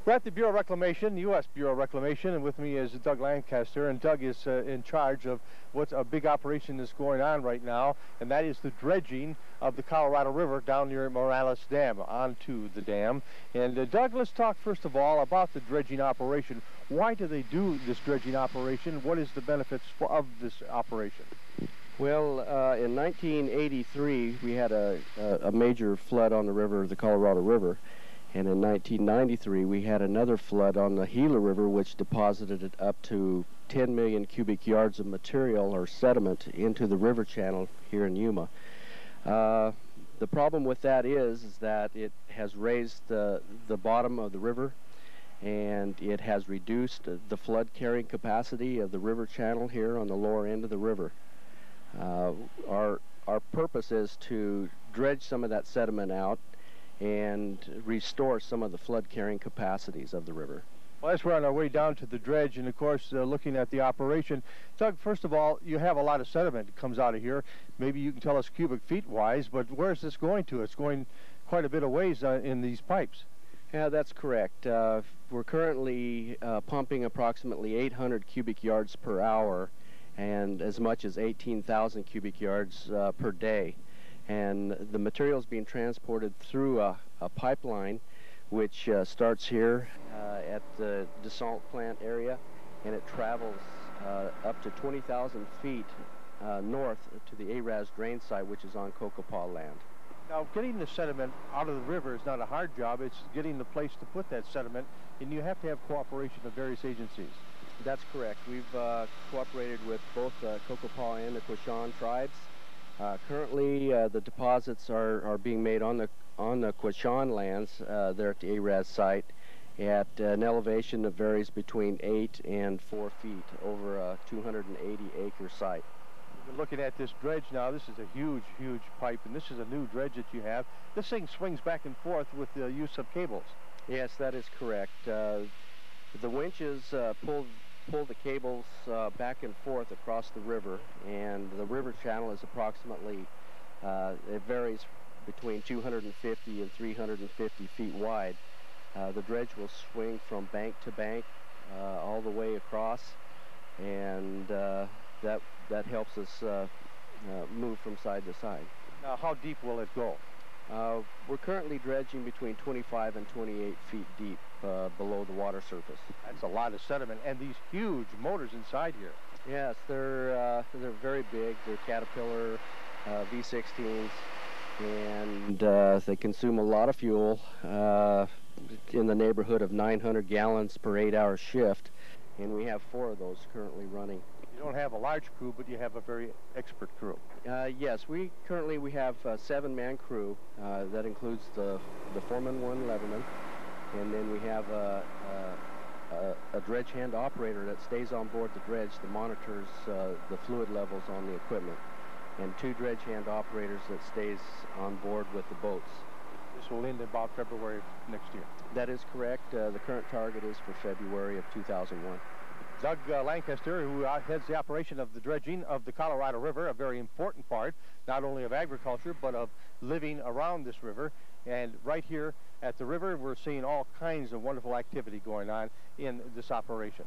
We're at the Bureau of Reclamation, the U.S. Bureau of Reclamation, and with me is Doug Lancaster, and Doug is in charge of what's a big operation that's going on right now, and that is the dredging of the Colorado River down near Morales Dam, onto the dam. And Doug, let's talk first of all about the dredging operation. Why do they do this dredging operation? What is the benefits of this operation? Well, in 1983, we had a major flood on the river, the Colorado River. And in 1993, we had another flood on the Gila River, which deposited up to 10 million cubic yards of material or sediment into the river channel here in Yuma. The problem with that is that it has raised the bottom of the river, and it has reduced the flood carrying capacity of the river channel here on the lower end of the river. Our purpose is to dredge some of that sediment out and restore some of the flood carrying capacities of the river. Well, as we're on our way down to the dredge, and of course looking at the operation, Doug, first of all, you have a lot of sediment that comes out of here. Maybe you can tell us cubic feet wise, but where is this going to? It's going quite a bit of ways in these pipes. Yeah, that's correct. We're currently pumping approximately 800 cubic yards per hour and as much as 18,000 cubic yards per day. And the material is being transported through a pipeline which starts here at the desalt plant area, and it travels up to 20,000 feet north to the ARAS drain site, which is on Cocopa land. Now, getting the sediment out of the river is not a hard job. It's getting the place to put that sediment, and you have to have cooperation of various agencies. That's correct. We've cooperated with both Cocopa and the Quechan tribes. Currently, the deposits are being made on the Quechan lands there at the ARAS site at an elevation that varies between 8 and 4 feet over a 280-acre site. We're looking at this dredge now. This is a huge, huge pipe, and this is a new dredge that you have. This thing swings back and forth with the use of cables. Yes, that is correct. The winches pull the cables back and forth across the river, and the river channel is approximately, it varies between 250 and 350 feet wide. The dredge will swing from bank to bank all the way across, and that helps us move from side to side. Now, how deep will it go? We're currently dredging between 25 and 28 feet deep below the water surface. That's a lot of sediment, and these huge motors inside here. Yes, they're very big. They're Caterpillar V16s, and they consume a lot of fuel, in the neighborhood of 900 gallons per 8-hour shift, and we have 4 of those currently running. You don't have a large crew, but you have a very expert crew. Yes, we have a 7-man crew. That includes the foreman, 1 leverman, and then we have a dredge hand operator that stays on board the dredge that monitors the fluid levels on the equipment, and 2 dredge hand operators that stays on board with the boats. This will end about February of next year. That is correct. The current target is for February of 2001. Doug Lancaster, who heads the operation of the dredging of the Colorado River, a very important part, not only of agriculture, but of living around this river. And right here at the river, we're seeing all kinds of wonderful activity going on in this operation.